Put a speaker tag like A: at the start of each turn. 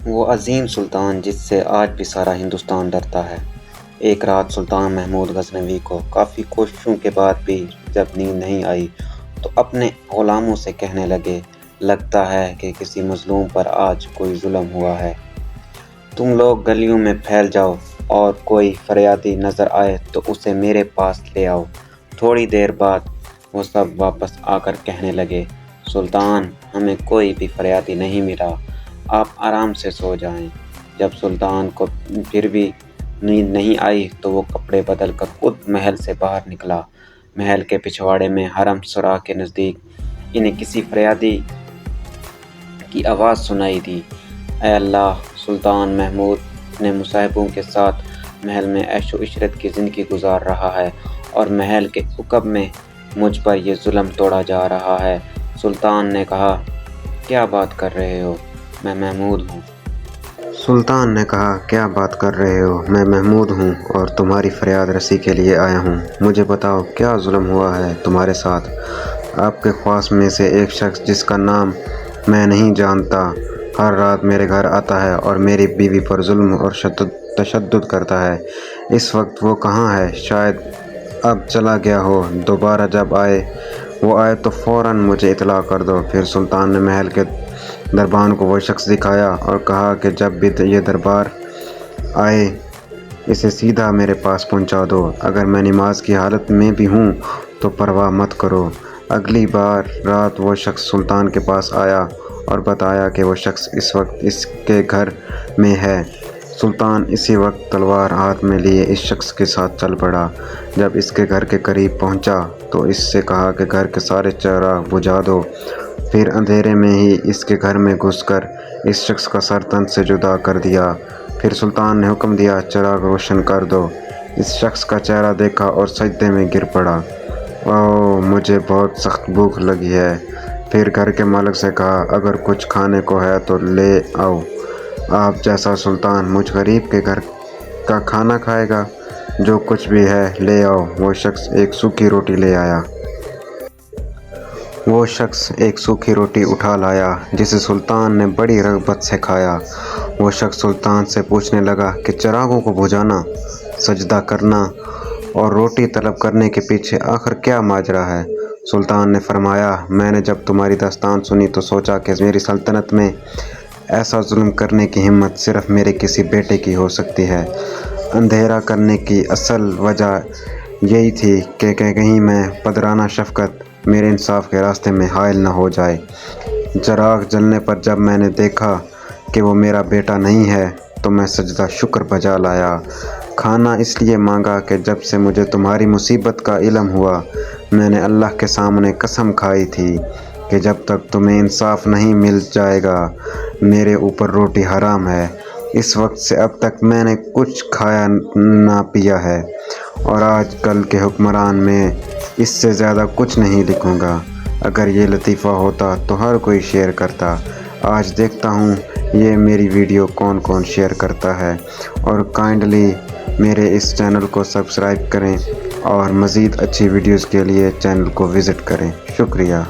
A: وہ عظیم سلطان جس سے آج بھی سارا ہندوستان ڈرتا ہے۔ ایک رات سلطان محمود غزنوی کو کافی کوششوں کے بعد بھی جب نیند نہیں آئی تو اپنے غلاموں سے کہنے لگے، لگتا ہے کہ کسی مظلوم پر آج کوئی ظلم ہوا ہے۔ تم لوگ گلیوں میں پھیل جاؤ اور کوئی فریادی نظر آئے تو اسے میرے پاس لے آؤ۔ تھوڑی دیر بعد وہ سب واپس آ کر کہنے لگے، سلطان، ہمیں کوئی بھی فریادی نہیں ملا، آپ آرام سے سو جائیں۔ جب سلطان کو پھر بھی نیند نہیں آئی تو وہ کپڑے بدل کر خود محل سے باہر نکلا۔ محل کے پچھواڑے میں حرم سرا کے نزدیک انہیں کسی فریادی کی آواز سنائی دی، اے اللہ! سلطان محمود اپنے مصاحبوں کے ساتھ محل میں عیش و عشرت کی زندگی گزار رہا ہے اور محل کے عقب میں مجھ پر یہ ظلم توڑا جا رہا ہے۔ سلطان نے کہا، کیا بات کر رہے ہو؟ میں محمود ہوں۔
B: سلطان نے کہا، کیا بات کر رہے ہو؟ میں محمود ہوں اور تمہاری فریاد رسی کے لیے آیا ہوں۔ مجھے بتاؤ، کیا ظلم ہوا ہے تمہارے ساتھ؟ آپ کے خواص میں سے ایک شخص جس کا نام میں نہیں جانتا ہر رات میرے گھر آتا ہے اور میری بیوی پر ظلم اور تشدد کرتا ہے۔ اس وقت وہ کہاں ہے؟ شاید اب چلا گیا ہو۔ دوبارہ جب وہ آئے تو فوراً مجھے اطلاع کر دو۔ پھر سلطان نے محل کے دربان کو وہ شخص دکھایا اور کہا کہ جب بھی یہ دربار آئے اسے سیدھا میرے پاس پہنچا دو۔ اگر میں نماز کی حالت میں بھی ہوں تو پرواہ مت کرو۔ اگلی رات وہ شخص سلطان کے پاس آیا اور بتایا کہ وہ شخص اس وقت اس کے گھر میں ہے۔ سلطان اسی وقت تلوار ہاتھ میں لیے اس شخص کے ساتھ چل پڑا۔ جب اس کے گھر کے قریب پہنچا تو اس سے کہا کہ گھر کے سارے چراغ بجھا دو۔ پھر اندھیرے میں ہی اس کے گھر میں گھس کر اس شخص کا سر تن سے جدا کر دیا۔ پھر سلطان نے حکم دیا، چراغ روشن کر دو۔ اس شخص کا چہرہ دیکھا اور سجدے میں گر پڑا۔ اوہ! مجھے بہت سخت بھوک لگی ہے۔ پھر گھر کے مالک سے کہا، اگر کچھ کھانے کو ہے تو لے آؤ۔ آپ جیسا سلطان مجھ غریب کے گھر کا کھانا کھائے گا؟ جو کچھ بھی ہے لے آؤ۔ وہ شخص ایک سوکھی روٹی لے آیا۔ وہ شخص ایک سوکھی روٹی اٹھا لایا جسے سلطان نے بڑی رغبت سے کھایا۔ وہ شخص سلطان سے پوچھنے لگا کہ چراغوں کو بجھانا، سجدہ کرنا اور روٹی طلب کرنے کے پیچھے آخر کیا ماجرا ہے؟ سلطان نے فرمایا، میں نے جب تمہاری داستان سنی تو سوچا کہ میری سلطنت میں ایسا ظلم کرنے کی ہمت صرف میرے کسی بیٹے کی ہو سکتی ہے۔ اندھیرا کرنے کی اصل وجہ یہی تھی کہ کہیں میں پدرانہ شفقت میرے انصاف کے راستے میں حائل نہ ہو جائے۔ چراغ جلنے پر جب میں نے دیکھا کہ وہ میرا بیٹا نہیں ہے تو میں سجدہ شکر بجا لایا۔ کھانا اس لیے مانگا کہ جب سے مجھے تمہاری مصیبت کا علم ہوا میں نے اللہ کے سامنے قسم کھائی تھی کہ جب تک تمہیں انصاف نہیں مل جائے گا میرے اوپر روٹی حرام ہے۔ اس وقت سے اب تک میں نے کچھ کھایا نہ پیا ہے اور آج کل کے حکمران میں اس سے زیادہ کچھ نہیں لکھوں گا۔ اگر یہ لطیفہ ہوتا تو ہر کوئی شیئر کرتا۔ آج دیکھتا ہوں یہ میری ویڈیو کون کون شیئر کرتا ہے، اور کائنڈلی میرے اس چینل کو سبسکرائب کریں اور مزید اچھی ویڈیوز کے لیے چینل کو وزٹ کریں۔ شکریہ۔